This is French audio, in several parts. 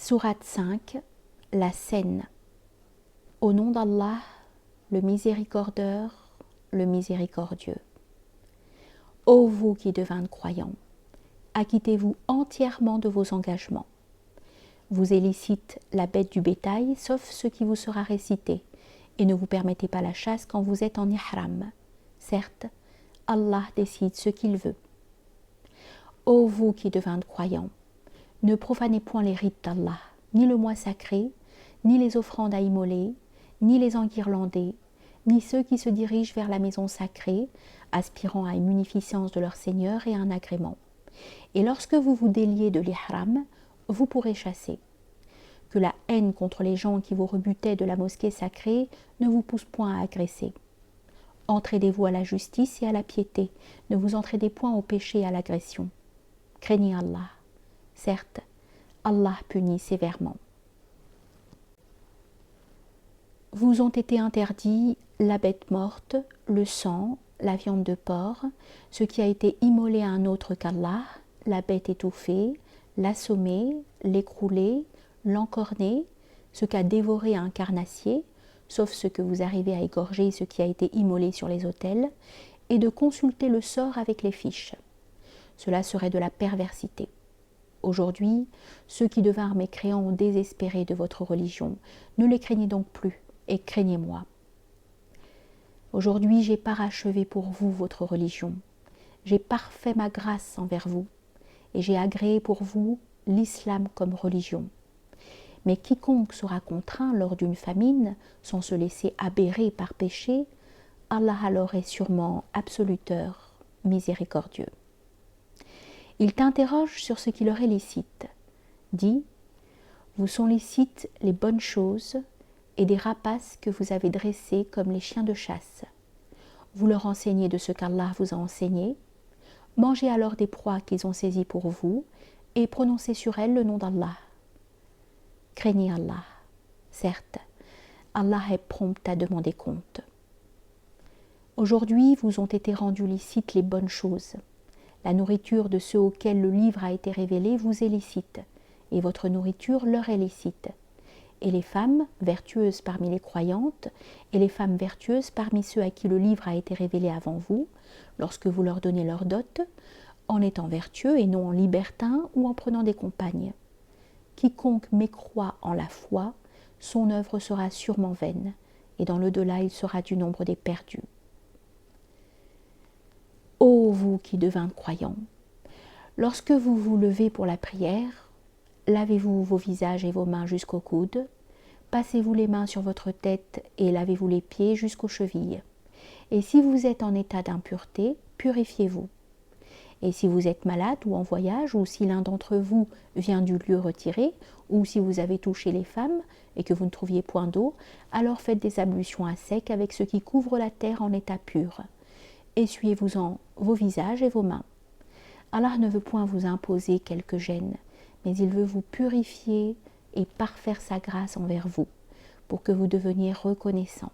Sourate 5, la scène. Au nom d'Allah, le miséricordieux, le miséricordieux. Ô vous qui devintes croyants, acquittez-vous entièrement de vos engagements. Vous est licite la bête du bétail, sauf ce qui vous sera récité, et ne vous permettez pas la chasse quand vous êtes en ihram. Certes, Allah décide ce qu'il veut. Ô vous qui devintes croyants, ne profanez point les rites d'Allah, ni le mois sacré, ni les offrandes à immoler, ni les enguirlandés, ni ceux qui se dirigent vers la maison sacrée, aspirant à une munificence de leur Seigneur et à un agrément. Et lorsque vous vous déliez de l'ihram, vous pourrez chasser. Que la haine contre les gens qui vous rebutaient de la mosquée sacrée ne vous pousse point à agresser. Entraidez-vous à la justice et à la piété, ne vous entraidez point au péché et à l'agression. Craignez Allah. Certes, Allah punit sévèrement. Vous ont été interdits la bête morte, le sang, la viande de porc, ce qui a été immolé à un autre qu'Allah, la bête étouffée, l'assommé, l'écroulé, l'encorné, ce qu'a dévoré un carnassier, sauf ce que vous arrivez à égorger, ce qui a été immolé sur les autels, et de consulter le sort avec les fiches. Cela serait de la perversité. Aujourd'hui, ceux qui devinrent mécréants ont désespéré de votre religion. Ne les craignez donc plus, et craignez-moi. Aujourd'hui, j'ai parachevé pour vous votre religion. J'ai parfait ma grâce envers vous, et j'ai agréé pour vous l'islam comme religion. Mais quiconque sera contraint lors d'une famine, sans se laisser aberrer par péché, Allah alors est sûrement absoluteur, miséricordieux. Il t'interroge sur ce qui leur est licite. Dis, vous sont licites les bonnes choses et des rapaces que vous avez dressés comme les chiens de chasse. Vous leur enseignez de ce qu'Allah vous a enseigné. Mangez alors des proies qu'ils ont saisies pour vous et prononcez sur elles le nom d'Allah. Craignez Allah. Certes, Allah est prompt à demander compte. Aujourd'hui, vous ont été rendues licites les bonnes choses. La nourriture de ceux auxquels le livre a été révélé vous est licite, et votre nourriture leur est licite. Et les femmes vertueuses parmi les croyantes, et les femmes vertueuses parmi ceux à qui le livre a été révélé avant vous, lorsque vous leur donnez leur dot, en étant vertueux et non en libertin ou en prenant des compagnes. Quiconque mécroit en la foi, son œuvre sera sûrement vaine, et dans l'au-delà il sera du nombre des perdus. Ô vous qui devintes croyants, lorsque vous vous levez pour la prière, lavez-vous vos visages et vos mains jusqu'aux coudes, passez-vous les mains sur votre tête et lavez-vous les pieds jusqu'aux chevilles. Et si vous êtes en état d'impureté, purifiez-vous. Et si vous êtes malade ou en voyage, ou si l'un d'entre vous vient du lieu retiré, ou si vous avez touché les femmes et que vous ne trouviez point d'eau, alors faites des ablutions à sec avec ce qui couvre la terre en état pur. Essuyez-vous-en vos visages et vos mains. Allah ne veut point vous imposer quelque gêne, mais il veut vous purifier et parfaire sa grâce envers vous, pour que vous deveniez reconnaissants.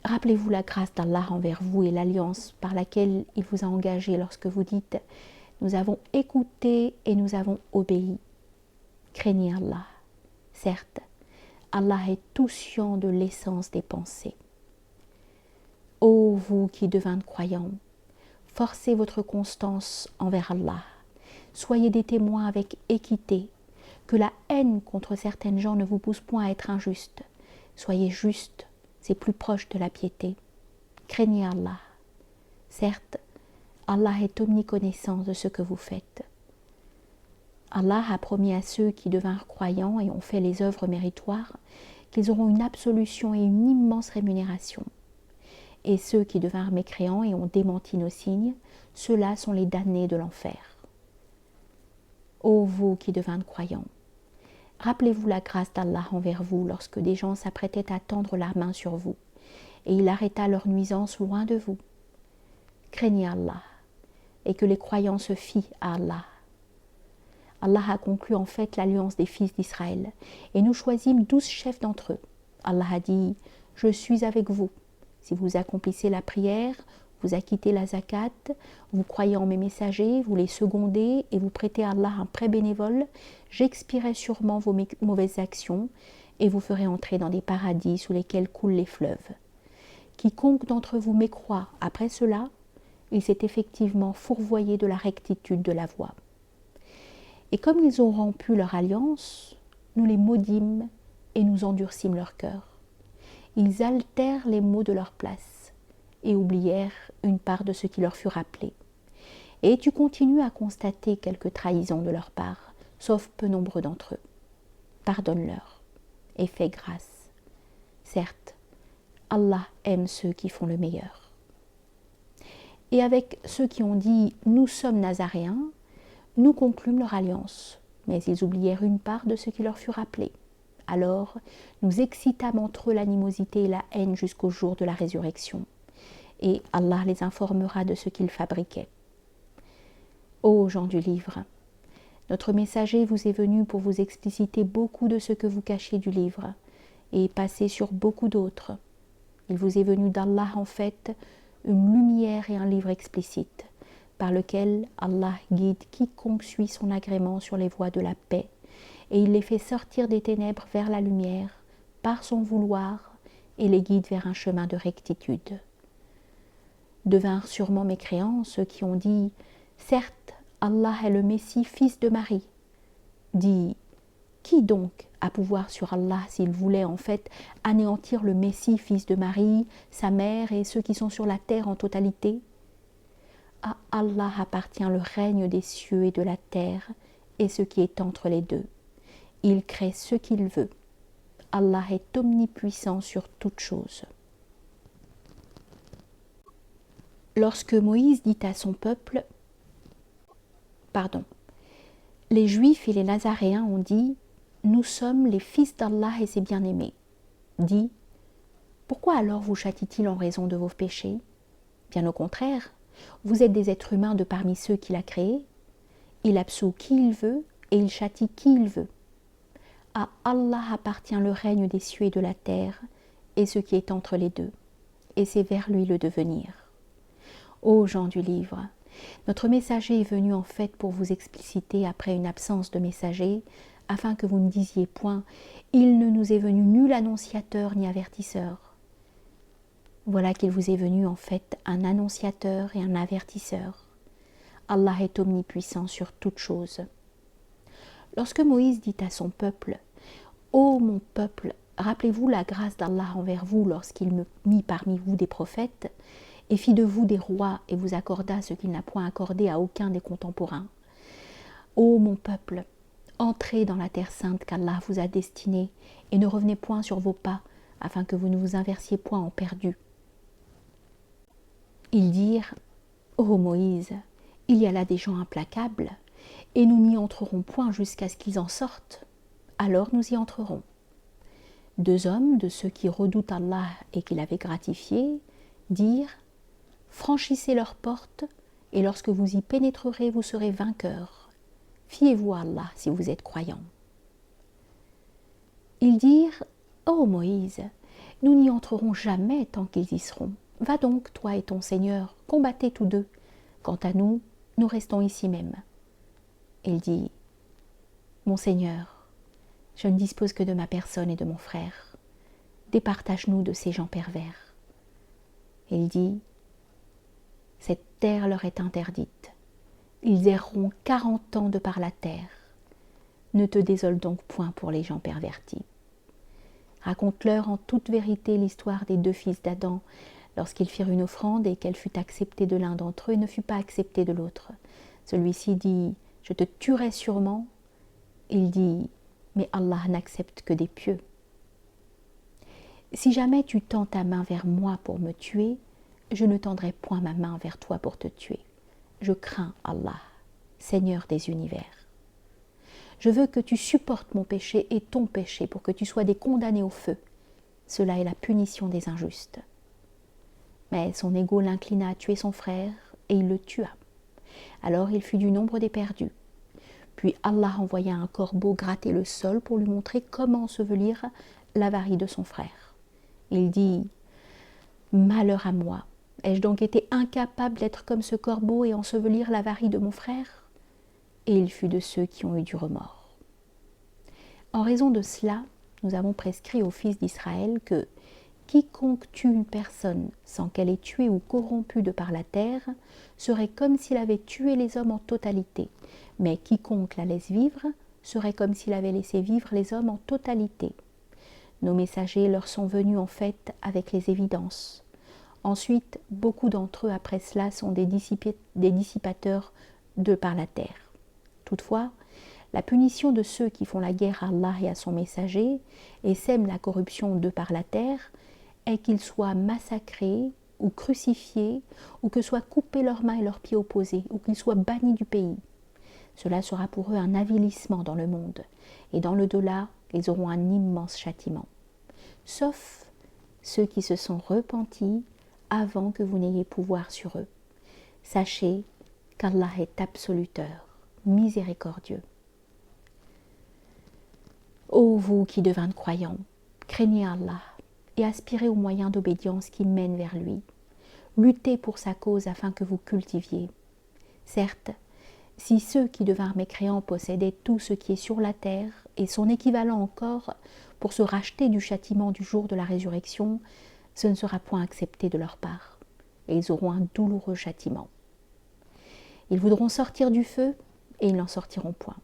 Rappelez-vous la grâce d'Allah envers vous et l'alliance par laquelle il vous a engagé lorsque vous dites « Nous avons écouté et nous avons obéi ». Craignez Allah. Certes, Allah est tout sciant de l'essence des pensées. Ô vous qui devintes croyants, forcez votre constance envers Allah. Soyez des témoins avec équité. Que la haine contre certaines gens ne vous pousse point à être injuste. Soyez justes, c'est plus proche de la piété. Craignez Allah. Certes, Allah est omniconnaissant de ce que vous faites. Allah a promis à ceux qui devinrent croyants et ont fait les œuvres méritoires qu'ils auront une absolution et une immense rémunération. Et ceux qui devinrent mécréants et ont démenti nos signes, ceux-là sont les damnés de l'enfer. Ô vous qui devintes croyants, rappelez-vous la grâce d'Allah envers vous lorsque des gens s'apprêtaient à tendre la main sur vous, et il arrêta leur nuisance loin de vous. Craignez Allah, et que les croyants se fient à Allah. Allah a conclu en fait l'alliance des fils d'Israël, et nous choisîmes 12 chefs d'entre eux. Allah a dit, je suis avec vous. Si vous accomplissez la prière, vous acquittez la zakat, vous croyez en mes messagers, vous les secondez et vous prêtez à Allah un prêt bénévole, j'expierai sûrement vos mauvaises actions et vous ferai entrer dans des paradis sous lesquels coulent les fleuves. Quiconque d'entre vous mécroit après cela, il s'est effectivement fourvoyé de la rectitude de la voie. Et comme ils ont rompu leur alliance, nous les maudîmes et nous endurcîmes leur cœur. Ils altèrent les mots de leur place et oublièrent une part de ce qui leur fut rappelé. Et tu continues à constater quelques trahisons de leur part, sauf peu nombreux d'entre eux. Pardonne-leur et fais grâce. Certes, Allah aime ceux qui font le meilleur. Et avec ceux qui ont dit « nous sommes nazaréens », nous conclûmes leur alliance, mais ils oublièrent une part de ce qui leur fut rappelé. Alors, nous excitâmes entre eux l'animosité et la haine jusqu'au jour de la résurrection. Et Allah les informera de ce qu'ils fabriquaient. Ô gens du livre, notre messager vous est venu pour vous expliciter beaucoup de ce que vous cachez du livre, et passer sur beaucoup d'autres. Il vous est venu d'Allah en fait une lumière et un livre explicite, par lequel Allah guide quiconque suit son agrément sur les voies de la paix, et il les fait sortir des ténèbres vers la lumière, par son vouloir, et les guide vers un chemin de rectitude. Devinrent sûrement mécréants ceux qui ont dit « Certes, Allah est le Messie, fils de Marie ». Dit « Qui donc a pouvoir sur Allah s'il voulait en fait anéantir le Messie, fils de Marie, sa mère et ceux qui sont sur la terre en totalité ?» À Allah appartient le règne des cieux et de la terre et ce qui est entre les deux. Il crée ce qu'il veut. Allah est omnipuissant sur toutes choses. Lorsque Moïse dit à son peuple, les Juifs et les Nazaréens ont dit « Nous sommes les fils d'Allah et ses bien-aimés » dit « Pourquoi alors vous châtie-t-il en raison de vos péchés ? Bien au contraire, vous êtes des êtres humains de parmi ceux qu'il a créés. Il absout qui il veut et il châtie qui il veut. À Allah appartient le règne des cieux et de la terre et ce qui est entre les deux, et c'est vers lui le devenir. Ô gens du livre, notre messager est venu en fait pour vous expliciter après une absence de messager, afin que vous ne disiez point « Il ne nous est venu nul annonciateur ni avertisseur ». Voilà qu'il vous est venu en fait un annonciateur et un avertisseur. Allah est omnipuissant sur toutes choses. Lorsque Moïse dit à son peuple « Ô mon peuple, rappelez-vous la grâce d'Allah envers vous lorsqu'il me mit parmi vous des prophètes et fit de vous des rois et vous accorda ce qu'il n'a point accordé à aucun des contemporains. Ô mon peuple, entrez dans la terre sainte qu'Allah vous a destinée et ne revenez point sur vos pas afin que vous ne vous inversiez point en perdus. » Ils dirent « Ô Moïse, il y a là des gens implacables, et nous n'y entrerons point jusqu'à ce qu'ils en sortent. Alors nous y entrerons. » Deux hommes de ceux qui redoutent Allah et qui l'avaient gratifié dirent « Franchissez leurs portes, et lorsque vous y pénétrerez, vous serez vainqueurs. Fiez-vous à Allah si vous êtes croyants. » Ils dirent « Ô Moïse, nous n'y entrerons jamais tant qu'ils y seront. Va donc, toi et ton Seigneur, combattez tous deux. Quant à nous, nous restons ici même. » Il dit « Mon Seigneur, je ne dispose que de ma personne et de mon frère. Départage-nous de ces gens pervers. » Il dit « Cette terre leur est interdite. Ils erreront 40 ans de par la terre. Ne te désole donc point pour les gens pervertis. Raconte-leur en toute vérité l'histoire des deux fils d'Adam, lorsqu'ils firent une offrande et qu'elle fut acceptée de l'un d'entre eux et ne fut pas acceptée de l'autre. Celui-ci dit « Je te tuerai sûrement ». Il dit « Mais Allah n'accepte que des pieux. Si jamais tu tends ta main vers moi pour me tuer, je ne tendrai point ma main vers toi pour te tuer. Je crains Allah, Seigneur des univers. Je veux que tu supportes mon péché et ton péché pour que tu sois des condamnés au feu. Cela est la punition des injustes. » Mais son ego l'inclina à tuer son frère et il le tua. Alors il fut du nombre des perdus. Puis Allah envoya un corbeau gratter le sol pour lui montrer comment ensevelir l'avarie de son frère. Il dit « Malheur à moi, Ai-je donc été incapable d'être comme ce corbeau et ensevelir l'avarie de mon frère ? Et il fut de ceux qui ont eu du remords. En raison de cela, nous avons prescrit aux fils d'Israël que quiconque tue une personne sans qu'elle ait tué ou corrompu de par la terre serait comme s'il avait tué les hommes en totalité, mais quiconque la laisse vivre serait comme s'il avait laissé vivre les hommes en totalité. Nos messagers leur sont venus en fait avec les évidences. Ensuite, beaucoup d'entre eux après cela sont des dissipateurs de par la terre. Toutefois, la punition de ceux qui font la guerre à Allah et à son messager et sèment la corruption de par la terre est qu'ils soient massacrés ou crucifiés ou que soient coupés leurs mains et leurs pieds opposés ou qu'ils soient bannis du pays. Cela sera pour eux un avilissement dans le monde et dans le delà, ils auront un immense châtiment. Sauf ceux qui se sont repentis avant que vous n'ayez pouvoir sur eux. Sachez qu'Allah est absoluteur, miséricordieux. Ô vous qui devintes croyants, craignez Allah et aspirez aux moyens d'obédience qui mènent vers lui. Luttez pour sa cause afin que vous cultiviez. Certes, si ceux qui devinrent mécréants possédaient tout ce qui est sur la terre et son équivalent encore pour se racheter du châtiment du jour de la résurrection, ce ne sera point accepté de leur part, et ils auront un douloureux châtiment. Ils voudront sortir du feu, et ils n'en sortiront point.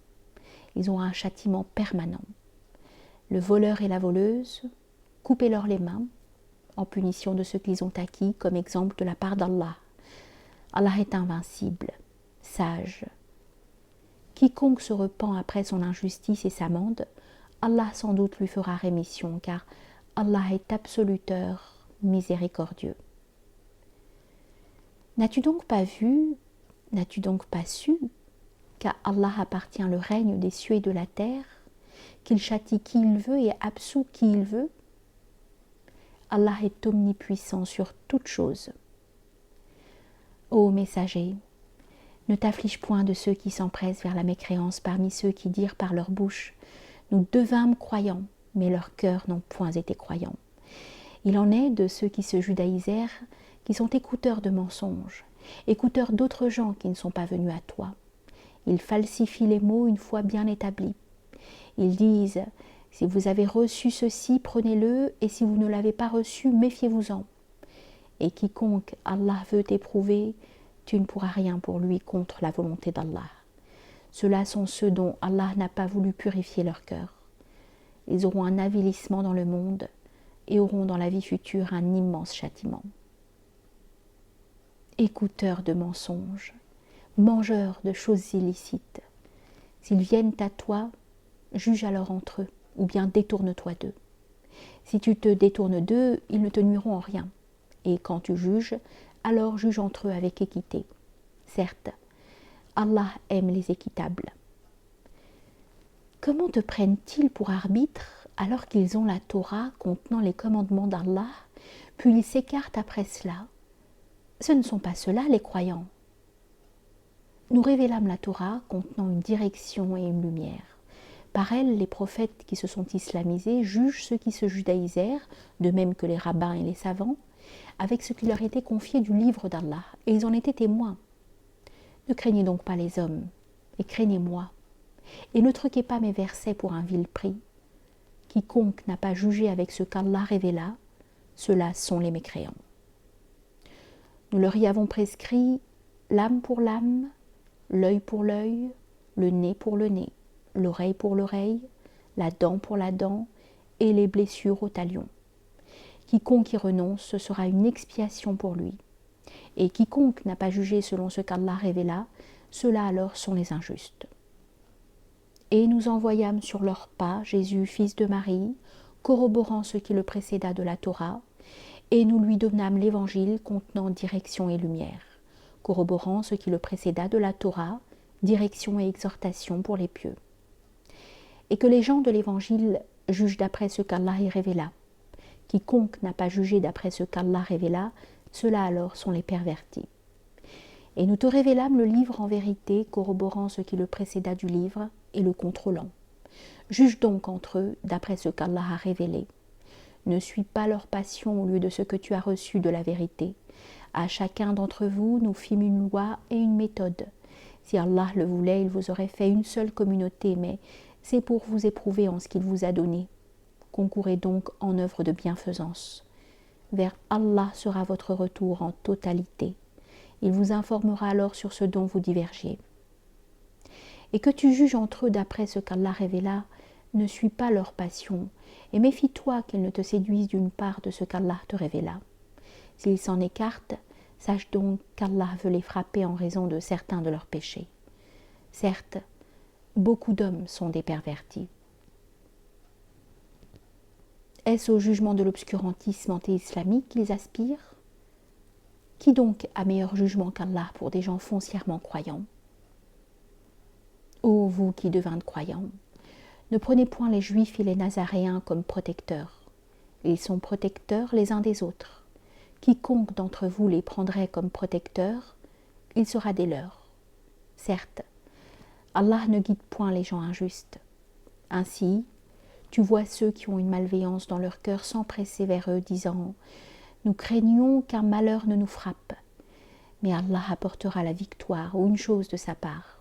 Ils auront un châtiment permanent. Le voleur et la voleuse, coupez-leur les mains, en punition de ce qu'ils ont acquis comme exemple de la part d'Allah. Allah est invincible, sage. Quiconque se repent après son injustice et s'amende, Allah sans doute lui fera rémission, car Allah est absoluteur, miséricordieux. N'as-tu donc pas vu, n'as-tu donc pas su qu'à Allah appartient le règne des cieux et de la terre, qu'il châtie qui il veut et absout qui il veut? Allah est omnipuissant sur toutes choses. Ô messager, ne t'afflige point de ceux qui s'empressent vers la mécréance parmi ceux qui dirent par leur bouche « Nous devînmes croyants », mais leurs cœurs n'ont point été croyants. Il en est de ceux qui se judaïsèrent, qui sont écouteurs de mensonges, écouteurs d'autres gens qui ne sont pas venus à toi. Ils falsifient les mots une fois bien établis. Ils disent « Si vous avez reçu ceci, prenez-le, et si vous ne l'avez pas reçu, méfiez-vous-en. » Et quiconque Allah veut éprouver, tu ne pourras rien pour lui contre la volonté d'Allah. Ceux-là sont ceux dont Allah n'a pas voulu purifier leur cœur. Ils auront un avilissement dans le monde et auront dans la vie future un immense châtiment. Écouteurs de mensonges, mangeurs de choses illicites, s'ils viennent à toi, juge alors entre eux, ou bien détourne-toi d'eux. Si tu te détournes d'eux, ils ne te nuiront en rien. Et quand tu juges, alors juge entre eux avec équité. Certes, Allah aime les équitables. Comment te prennent-ils pour arbitre alors qu'ils ont la Torah contenant les commandements d'Allah, puis ils s'écartent après cela? Ce ne sont pas ceux-là les croyants. Nous révélâmes la Torah contenant une direction et une lumière. Par elle, les prophètes qui se sont islamisés jugent ceux qui se judaïsèrent, de même que les rabbins et les savants, avec ce qui leur était confié du livre d'Allah, et ils en étaient témoins. Ne craignez donc pas les hommes, et craignez-moi, et ne truquez pas mes versets pour un vil prix. Quiconque n'a pas jugé avec ce qu'Allah révéla, ceux-là sont les mécréants. Nous leur y avons prescrit l'âme pour l'âme, l'œil pour l'œil, le nez pour le nez, l'oreille pour l'oreille, la dent pour la dent, et les blessures au talion. Quiconque y renonce, ce sera une expiation pour lui. Et quiconque n'a pas jugé selon ce qu'Allah révéla, ceux-là alors sont les injustes. Et nous envoyâmes sur leurs pas Jésus, fils de Marie, corroborant ce qui le précéda de la Torah, et nous lui donnâmes l'évangile contenant direction et lumière, corroborant ce qui le précéda de la Torah, direction et exhortation pour les pieux. Et que les gens de l'évangile jugent d'après ce qu'Allah y révéla. Quiconque n'a pas jugé d'après ce qu'Allah révéla, ceux-là alors sont les pervertis. Et nous te révélâmes le livre en vérité, corroborant ce qui le précéda du livre et le contrôlant. Juge donc entre eux d'après ce qu'Allah a révélé. Ne suis pas leur passion au lieu de ce que tu as reçu de la vérité, À chacun d'entre vous, nous fîmes une loi et une méthode. Si Allah le voulait, il vous aurait fait une seule communauté, mais c'est pour vous éprouver en ce qu'il vous a donné. Concourez donc en œuvre de bienfaisance. Vers Allah sera votre retour en totalité. Il vous informera alors sur ce dont vous divergiez. Et que tu juges entre eux d'après ce qu'Allah révéla, ne suis pas leur passion, et méfie-toi qu'ils ne te séduisent d'une part de ce qu'Allah te révéla. S'ils s'en écartent, sache donc qu'Allah veut les frapper en raison de certains de leurs péchés. Certes, beaucoup d'hommes sont des pervertis. Est-ce au jugement de l'obscurantisme anti-islamique qu'ils aspirent? Qui donc a meilleur jugement qu'Allah pour des gens foncièrement croyants? Ô vous qui devintes croyants, ne prenez point les Juifs et les Nazaréens comme protecteurs. Ils sont protecteurs les uns des autres. Quiconque d'entre vous les prendrait comme protecteurs, il sera des leurs. Certes, Allah ne guide point les gens injustes. Ainsi, tu vois ceux qui ont une malveillance dans leur cœur s'empresser vers eux, disant « Nous craignons qu'un malheur ne nous frappe, mais Allah apportera la victoire ou une chose de sa part. »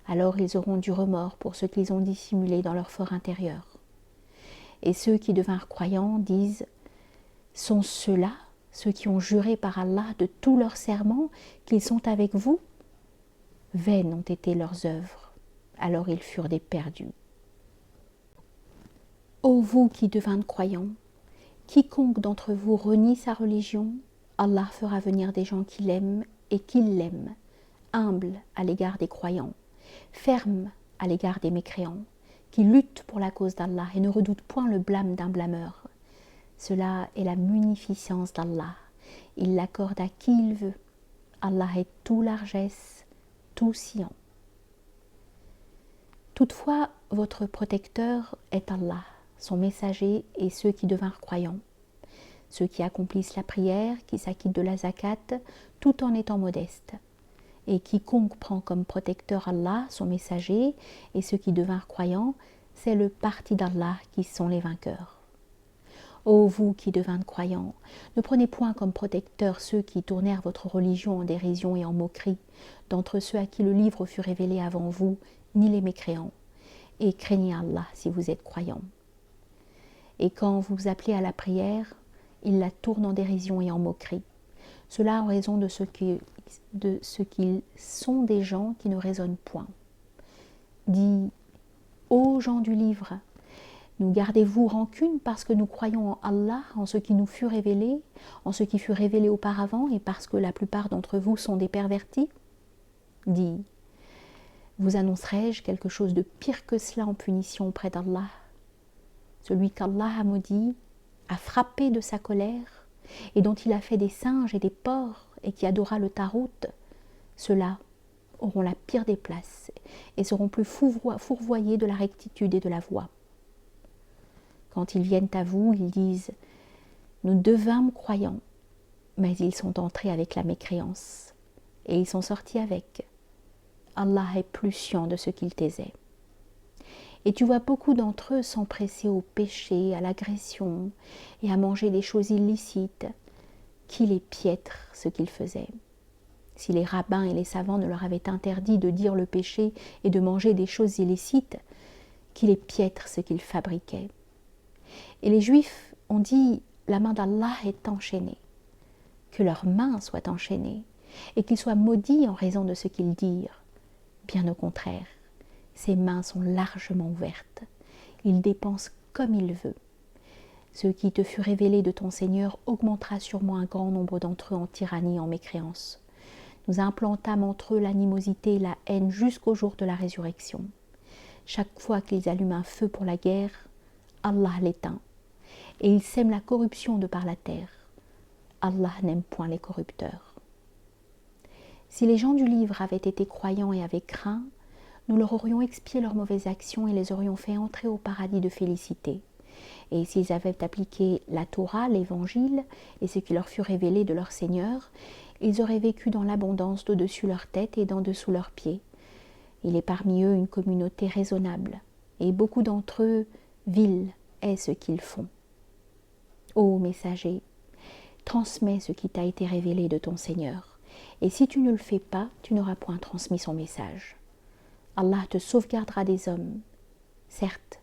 Alors ils auront du remords pour ce qu'ils ont dissimulé dans leur fort intérieur. Et ceux qui devinrent croyants disent « Sont ceux-là, ceux qui ont juré par Allah de tous leurs serments qu'ils sont avec vous ?» Vaines ont été leurs œuvres, alors ils furent des perdus. Ô vous qui devinrent croyants, quiconque d'entre vous renie sa religion, Allah fera venir des gens qui l'aiment et qui l'aiment, humbles à l'égard des croyants, fermes à l'égard des mécréants, qui luttent pour la cause d'Allah et ne redoutent point le blâme d'un blâmeur. Cela est la munificence d'Allah. Il l'accorde à qui il veut. Allah est tout largesse, tout sciant. Toutefois, votre protecteur est Allah, son messager et ceux qui devinrent croyants. Ceux qui accomplissent la prière, qui s'acquittent de la zakat, tout en étant modestes. Et quiconque prend comme protecteur Allah, son messager, et ceux qui devinrent croyants, c'est le parti d'Allah qui sont les vainqueurs. Ô vous qui devinrent croyants, ne prenez point comme protecteurs ceux qui tournèrent votre religion en dérision et en moquerie, d'entre ceux à qui le livre fut révélé avant vous, ni les mécréants, et craignez Allah si vous êtes croyants. Et quand vous vous appelez à la prière, ils la tournent en dérision et en moquerie. Cela en raison de ce qu'ils sont des gens qui ne raisonnent point. Dis, ô gens du livre, nous gardez-vous rancune parce que nous croyons en Allah, en ce qui nous fut révélé, en ce qui fut révélé auparavant, et parce que la plupart d'entre vous sont des pervertis? Dis, vous annoncerai-je quelque chose de pire que cela en punition auprès d'Allah? Celui qu'Allah a maudit, a frappé de sa colère, et dont il a fait des singes et des porcs, et qui adora le tarout, ceux-là auront la pire des places, et seront plus fourvoyés de la rectitude et de la voie. Quand ils viennent à vous, ils disent « Nous devînmes croyants », mais ils sont entrés avec la mécréance, et ils sont sortis avec. Allah est plus sciant de ce qu'il taisait. Et tu vois beaucoup d'entre eux s'empresser au péché, à l'agression, et à manger des choses illicites. Qu'il est piètre ce qu'ils faisaient. Si les rabbins et les savants ne leur avaient interdit de dire le péché et de manger des choses illicites, qu'il est piètre ce qu'ils fabriquaient. Et les Juifs ont dit « La main d'Allah est enchaînée », que leurs mains soient enchaînées, et qu'ils soient maudits en raison de ce qu'ils dirent. Bien au contraire, ses mains sont largement ouvertes. Il dépense comme il veut. Ce qui te fut révélé de ton Seigneur augmentera sûrement un grand nombre d'entre eux en tyrannie et en mécréance. Nous implantâmes entre eux l'animosité et la haine jusqu'au jour de la résurrection. Chaque fois qu'ils allument un feu pour la guerre, Allah l'éteint, et ils sèment la corruption de par la terre. Allah n'aime point les corrupteurs. Si les gens du livre avaient été croyants et avaient craint, nous leur aurions expié leurs mauvaises actions et les aurions fait entrer au paradis de félicité. Et s'ils avaient appliqué la Torah, l'Évangile, et ce qui leur fut révélé de leur Seigneur, ils auraient vécu dans l'abondance d'au-dessus leur tête et d'en dessous leurs pieds. Il est parmi eux une communauté raisonnable, et beaucoup d'entre eux, vil est ce qu'ils font. Ô messager, transmets ce qui t'a été révélé de ton Seigneur. Et si tu ne le fais pas, tu n'auras point transmis son message. Allah te sauvegardera des hommes. Certes,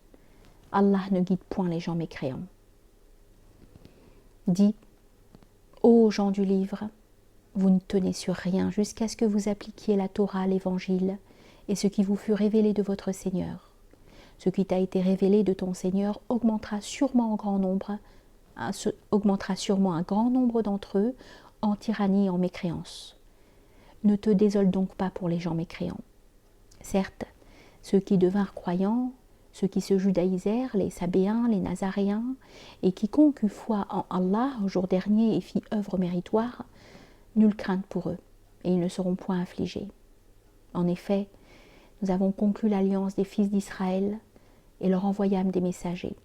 Allah ne guide point les gens mécréants. Dis, ô gens du livre, vous ne tenez sur rien jusqu'à ce que vous appliquiez la Torah, l'Évangile, et ce qui vous fut révélé de votre Seigneur. Ce qui t'a été révélé de ton Seigneur augmentera sûrement un grand nombre d'entre eux en tyrannie et en mécréance. Ne te désole donc pas pour les gens mécréants. Certes, ceux qui devinrent croyants, ceux qui se judaïsèrent, les Sabéens, les Nazaréens, et quiconque eut foi en Allah au jour dernier et fit œuvre méritoire, nulle crainte pour eux, et ils ne seront point affligés. En effet, nous avons conclu l'alliance des fils d'Israël et leur envoyâmes des messagers.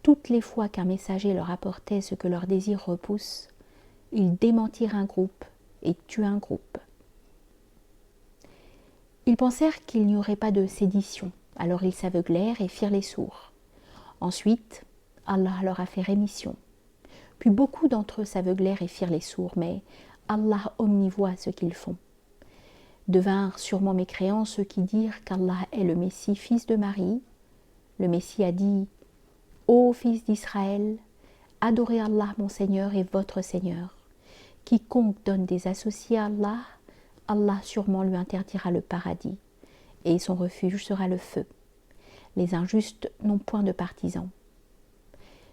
Toutes les fois qu'un messager leur apportait ce que leur désir repousse, ils démentirent un groupe et tuent un groupe. Ils pensèrent qu'il n'y aurait pas de sédition, alors ils s'aveuglèrent et firent les sourds. Ensuite, Allah leur a fait rémission. Puis beaucoup d'entre eux s'aveuglèrent et firent les sourds, mais Allah omnivoit ce qu'ils font. Devinrent sûrement mécréants ceux qui dirent qu'Allah est le Messie, fils de Marie. Le Messie a dit « Ô fils d'Israël, adorez Allah mon Seigneur et votre Seigneur. Quiconque donne des associés à Allah, Allah sûrement lui interdira le paradis, et son refuge sera le feu. Les injustes n'ont point de partisans. »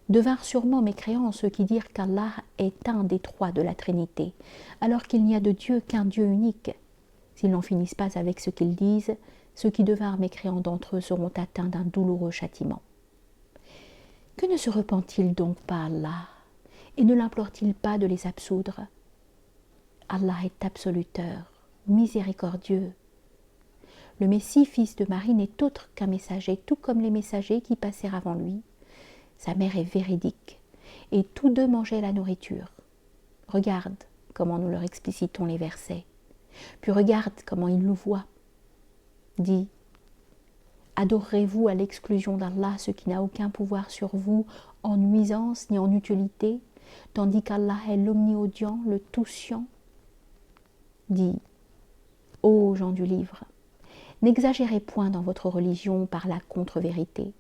Devinrent sûrement mécréants ceux qui dirent qu'Allah est un des trois de la Trinité, alors qu'il n'y a de Dieu qu'un Dieu unique. S'ils n'en finissent pas avec ce qu'ils disent, ceux qui devinrent mécréants d'entre eux seront atteints d'un douloureux châtiment. Que ne se repent-ils donc pas Allah, et ne l'implore-t-il pas de les absoudre? Allah est absoluteur, miséricordieux. Le Messie, fils de Marie, n'est autre qu'un messager, tout comme les messagers qui passèrent avant lui. Sa mère est véridique, et tous deux mangeaient la nourriture. Regarde comment nous leur explicitons les versets. Puis regarde comment ils nous voient. Dis, adorerez-vous à l'exclusion d'Allah ce qui n'a aucun pouvoir sur vous en nuisance ni en utilité, tandis qu'Allah est l'omniaudient, le tout-sciant? Dis, ô gens du livre, n'exagérez point dans votre religion par la contre-vérité.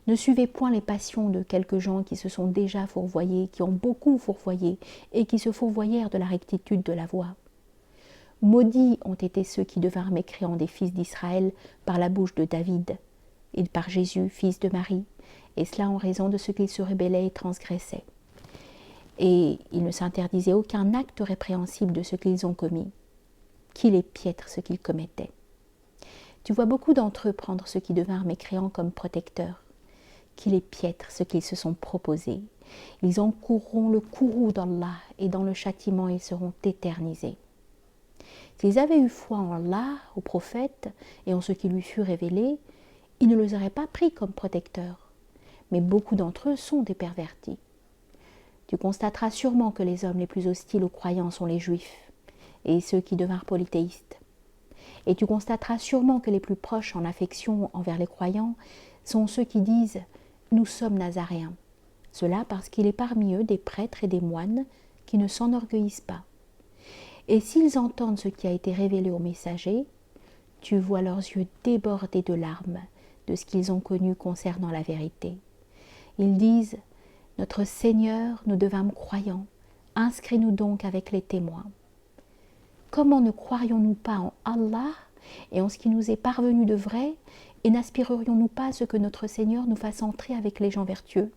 Ne suivez point les passions de quelques gens qui se sont déjà fourvoyés, qui ont beaucoup fourvoyé et qui se fourvoyèrent de la rectitude de la voie. Maudits ont été ceux qui devinrent mécréants des fils d'Israël par la bouche de David et par Jésus, fils de Marie, et cela en raison de ce qu'ils se rebellaient et transgressaient. Et ils ne s'interdisaient aucun acte répréhensible de ce qu'ils ont commis. Qu'il est piètre ce qu'ils commettaient. Tu vois beaucoup d'entre eux prendre ceux qui devinrent mécréants comme protecteurs. Qu'il est piètre ce qu'ils se sont proposés. Ils encourront le courroux d'Allah et dans le châtiment ils seront éternisés. S'ils avaient eu foi en Allah, au prophète et en ce qui lui fut révélé, ils ne les auraient pas pris comme protecteurs. Mais beaucoup d'entre eux sont des pervertis. Tu constateras sûrement que les hommes les plus hostiles aux croyants sont les juifs et ceux qui devinrent polythéistes. Et tu constateras sûrement que les plus proches en affection envers les croyants sont ceux qui disent « Nous sommes nazaréens ». Cela parce qu'il est parmi eux des prêtres et des moines qui ne s'enorgueillissent pas. Et s'ils entendent ce qui a été révélé aux messagers, tu vois leurs yeux débordés de larmes de ce qu'ils ont connu concernant la vérité. Ils disent « Notre Seigneur, nous devînmes croyants, inscris-nous donc avec les témoins. » Comment ne croirions-nous pas en Allah et en ce qui nous est parvenu de vrai, et n'aspirerions-nous pas à ce que notre Seigneur nous fasse entrer avec les gens vertueux?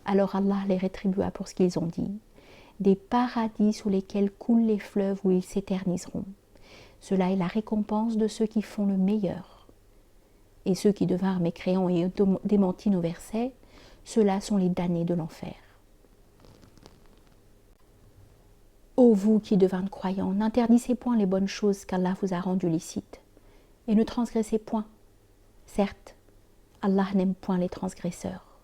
Alors Allah les rétribua pour ce qu'ils ont dit, des paradis sous lesquels coulent les fleuves où ils s'éterniseront. Cela est la récompense de ceux qui font le meilleur. Et ceux qui devinrent mécréants et démentis nos versets, ceux-là sont les damnés de l'enfer. Ô vous qui devinrent croyants, n'interdissez point les bonnes choses qu'Allah vous a rendues licites, et ne transgressez point. Certes, Allah n'aime point les transgresseurs.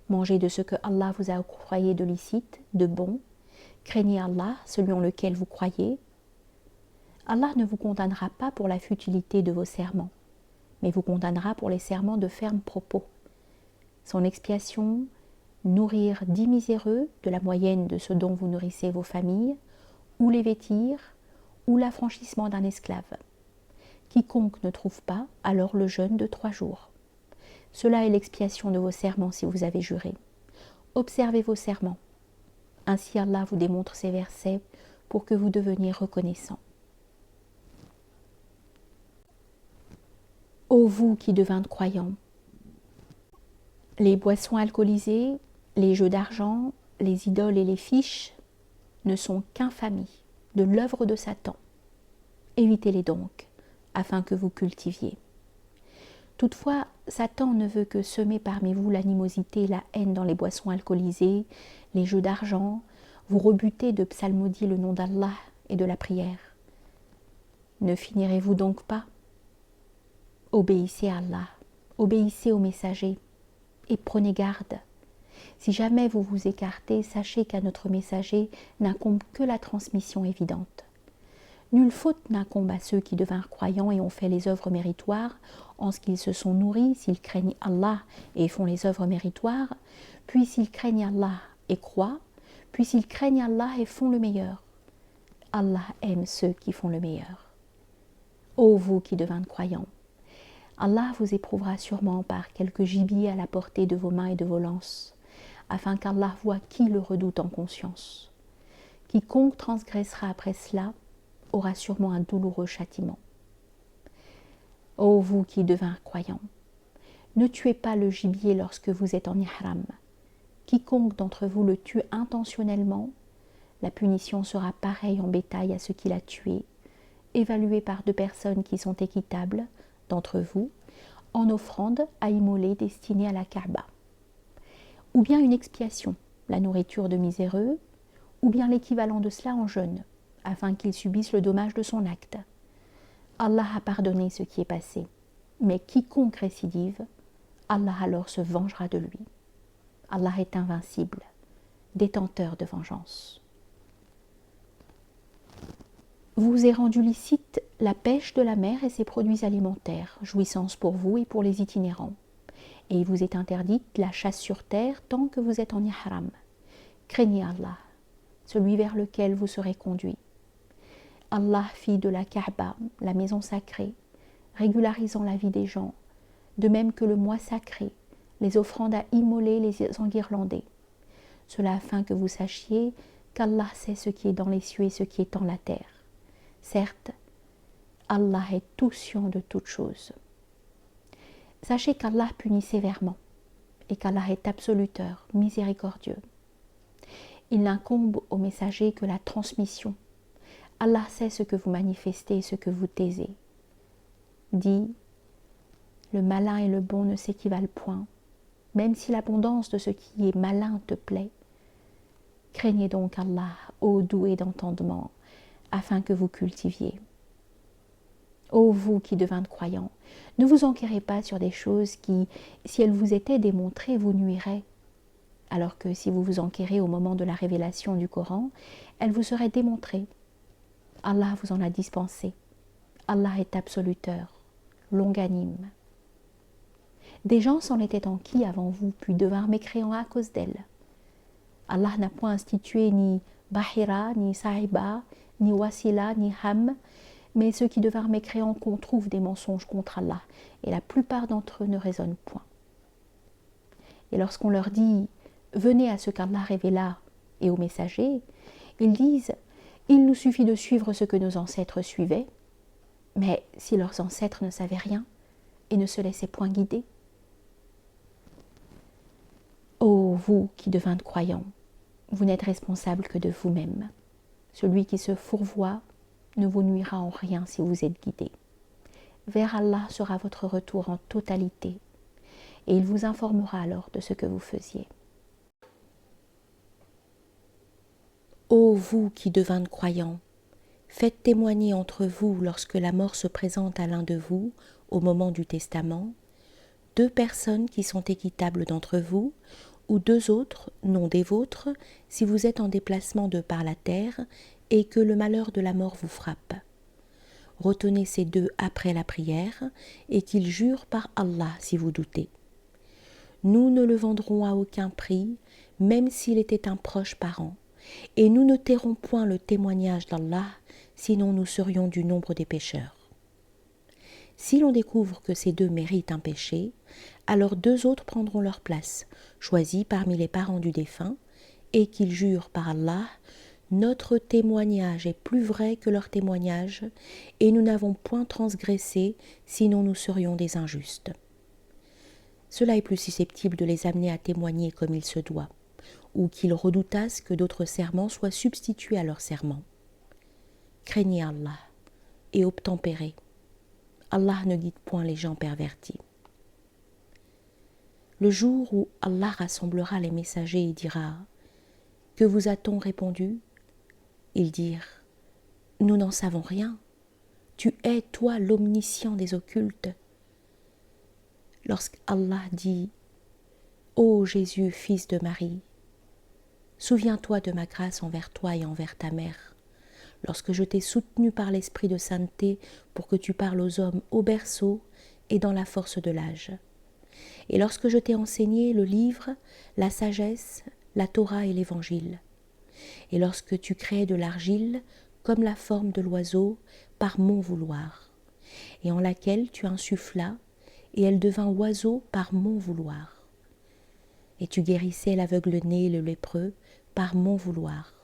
Mangez de ce que Allah vous a octroyé de licite, de bon. Craignez Allah, celui en lequel vous croyez. Allah ne vous condamnera pas pour la futilité de vos serments, mais vous condamnera pour les serments de ferme propos. Son expiation nourrir 10 miséreux de la moyenne de ce dont vous nourrissez vos familles, ou les vêtir, ou l'affranchissement d'un esclave. Quiconque ne trouve pas, alors le jeûne de 3 jours. Cela est l'expiation de vos serments si vous avez juré. Observez vos serments. Ainsi Allah vous démontre ces versets pour que vous deveniez reconnaissants. Ô vous qui devintes croyants, les boissons alcoolisées, les jeux d'argent, les idoles et les fiches ne sont qu'infamie de l'œuvre de Satan. Évitez-les donc, afin que vous cultiviez. Toutefois, Satan ne veut que semer parmi vous l'animosité et la haine dans les boissons alcoolisées, les jeux d'argent, vous rebuter de psalmodier le nom d'Allah et de la prière. Ne finirez-vous donc pas? Obéissez à Allah, obéissez aux messagers et prenez garde. Si jamais vous vous écartez, sachez qu'à notre messager n'incombe que la transmission évidente. Nulle faute n'incombe à ceux qui devinrent croyants et ont fait les œuvres méritoires, en ce qu'ils se sont nourris, s'ils craignent Allah et font les œuvres méritoires, puis s'ils craignent Allah et croient, puis s'ils craignent Allah et font le meilleur. Allah aime ceux qui font le meilleur. Ô vous qui devinrent croyants, Allah vous éprouvera sûrement par quelque gibier à la portée de vos mains et de vos lances, afin qu'Allah voie qui le redoute en conscience. Quiconque transgressera après cela aura sûrement un douloureux châtiment. Ô vous qui devinrent croyants, ne tuez pas le gibier lorsque vous êtes en ihram. Quiconque d'entre vous le tue intentionnellement, la punition sera pareille en bétail à ce qu'il a tué, évalué par 2 personnes qui sont équitables d'entre vous, en offrande à immoler destinée à la Kaaba. Ou bien une expiation, la nourriture de miséreux, ou bien l'équivalent de cela en jeûne, afin qu'il subisse le dommage de son acte. Allah a pardonné ce qui est passé, mais quiconque récidive, Allah alors se vengera de lui. Allah est invincible, détenteur de vengeance. Vous est rendu licite la pêche de la mer et ses produits alimentaires, jouissance pour vous et pour les itinérants. Et il vous est interdite la chasse sur terre tant que vous êtes en ihram. Craignez Allah, celui vers lequel vous serez conduit. Allah fit de la Kaaba la maison sacrée, régularisant la vie des gens, de même que le mois sacré, les offrandes à immoler, les enguirlander. Cela afin que vous sachiez qu'Allah sait ce qui est dans les cieux et ce qui est en la terre. Certes, Allah est tout sciant de toutes choses. Sachez qu'Allah punit sévèrement et qu'Allah est absoluteur, miséricordieux. Il n'incombe au messager que la transmission. Allah sait ce que vous manifestez et ce que vous taisez. Dit, le malin et le bon ne s'équivalent point, même si l'abondance de ce qui est malin te plaît. Craignez donc Allah, ô doué d'entendement, afin que vous cultiviez. Ô vous qui devintes croyants, ne vous enquérez pas sur des choses qui, si elles vous étaient démontrées, vous nuiraient, alors que si vous vous enquérez au moment de la révélation du Coran, elles vous seraient démontrées. Allah vous en a dispensé. Allah est absoluteur, longanime. Des gens s'en étaient enquis avant vous, puis devinrent mécréants à cause d'elles. Allah n'a point institué ni Bahira, ni Sahiba, ni Wasila, ni Ham, mais ceux qui devinrent mécréants qu'on trouve des mensonges contre Allah, et la plupart d'entre eux ne raisonnent point. Et lorsqu'on leur dit « Venez à ce qu'Allah révéla » et aux messagers, ils disent « Il nous suffit de suivre ce que nos ancêtres suivaient », mais si leurs ancêtres ne savaient rien et ne se laissaient point guider. Ô vous qui devintes croyants, vous n'êtes responsable que de vous-même. Celui qui se fourvoie ne vous nuira en rien si vous êtes guidé. Vers Allah sera votre retour en totalité, et il vous informera alors de ce que vous faisiez. Ô vous qui devintes croyants, faites témoigner entre vous lorsque la mort se présente à l'un de vous, au moment du testament, 2 personnes qui sont équitables d'entre vous, ou 2 autres, non des vôtres, si vous êtes en déplacement de par la terre et que le malheur de la mort vous frappe. Retenez ces 2 après la prière et qu'ils jurent par Allah si vous doutez. nous ne le vendrons à aucun prix, même s'il était un proche parent, et nous ne tairons point le témoignage d'Allah, sinon nous serions du nombre des pécheurs. Si l'on découvre que ces deux méritent un péché, alors deux autres prendront leur place, choisis parmi les parents du défunt, et qu'ils jurent par Allah: notre témoignage est plus vrai que leur témoignage, et nous n'avons point transgressé, sinon nous serions des injustes. Cela est plus susceptible de les amener à témoigner comme il se doit, ou qu'ils redoutassent que d'autres serments soient substitués à leurs serments. Craignez Allah et obtempérez. Allah ne guide point les gens pervertis. Le jour où Allah rassemblera les messagers et dira: que vous a-t-on répondu? Ils dirent: nous n'en savons rien. Tu es, toi, l'omniscient des occultes. Lorsqu'Allah dit: ô Jésus, fils de Marie, souviens-toi de ma grâce envers toi et envers ta mère, lorsque je t'ai soutenu par l'esprit de sainteté pour que tu parles aux hommes au berceau et dans la force de l'âge, et lorsque je t'ai enseigné le livre, la sagesse, la Torah et l'Évangile, et lorsque tu créais de l'argile comme la forme de l'oiseau par mon vouloir, et en laquelle tu insufflas, et elle devint oiseau par mon vouloir, et tu guérissais l'aveugle-né et le lépreux par mon vouloir,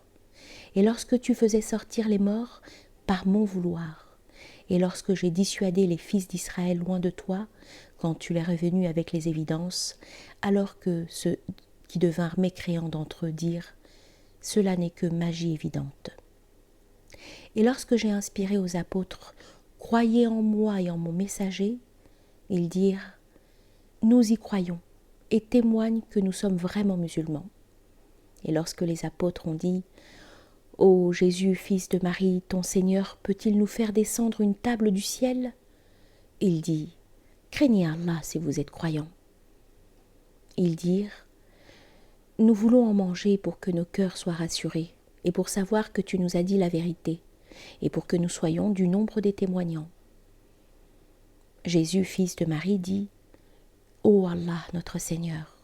et lorsque tu faisais sortir les morts par mon vouloir, et lorsque j'ai dissuadé les fils d'Israël loin de toi, quand tu es revenu avec les évidences, alors que ceux qui devinrent mécréants d'entre eux dirent: cela n'est que magie évidente. Et lorsque j'ai inspiré aux apôtres: croyez en moi et en mon messager, ils dirent: nous y croyons, et témoignent que nous sommes vraiment musulmans. Et lorsque les apôtres ont dit: ô Jésus, fils de Marie, ton Seigneur peut-il nous faire descendre une table du ciel? Il dit: craignez Allah si vous êtes croyants. Ils dirent: nous voulons en manger pour que nos cœurs soient rassurés, et pour savoir que tu nous as dit la vérité, et pour que nous soyons du nombre des témoignants. Jésus, fils de Marie, dit: ô Allah, notre Seigneur,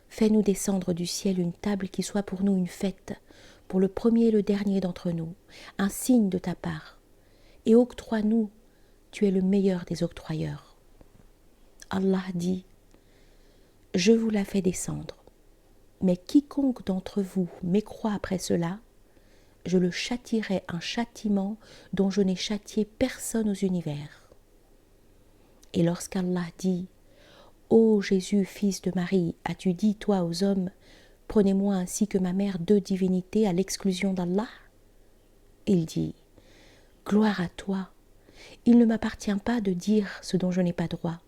fais-nous descendre du ciel une table qui soit pour nous une fête, pour le premier et le dernier d'entre nous, un signe de ta part, et octroie-nous, tu es le meilleur des octroyeurs. Allah dit: je vous la fais descendre, mais quiconque d'entre vous mécroit après cela, je le châtierai un châtiment dont je n'ai châtié personne aux univers. Et lorsqu'Allah dit: ô Jésus, fils de Marie, as-tu dit, toi, aux hommes: prenez-moi ainsi que ma mère deux divinités à l'exclusion d'Allah? Il dit: gloire à toi, il ne m'appartient pas de dire ce dont je n'ai pas droit.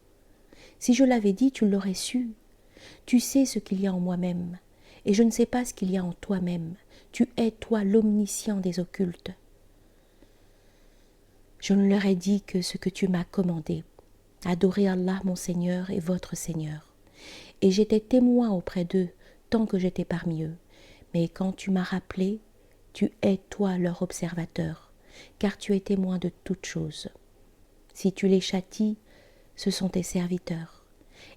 Si je l'avais dit, tu l'aurais su. Tu sais ce qu'il y a en moi-même, et je ne sais pas ce qu'il y a en toi-même. Tu es, toi, l'omniscient des occultes. Je ne leur ai dit que ce que tu m'as commandé: adorez Allah mon Seigneur et votre Seigneur. Et j'étais témoin auprès d'eux tant que j'étais parmi eux. Mais quand tu m'as rappelé, tu es, toi, leur observateur, car tu es témoin de toutes choses. Si tu les châties, ce sont tes serviteurs.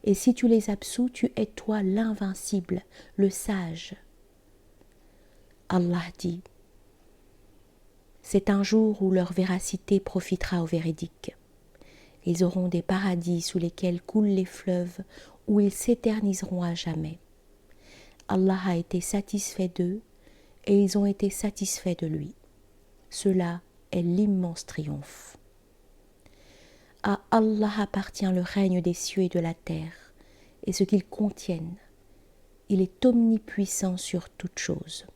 Et si tu les absous, tu es, toi, l'invincible, le sage. Allah dit: c'est un jour où leur véracité profitera aux véridiques. Ils auront des paradis sous lesquels coulent les fleuves, où ils s'éterniseront à jamais. Allah a été satisfait d'eux, et ils ont été satisfaits de lui. Cela est l'immense triomphe. À Allah appartient le règne des cieux et de la terre, et ce qu'ils contiennent. Il est omnipuissant sur toutes choses.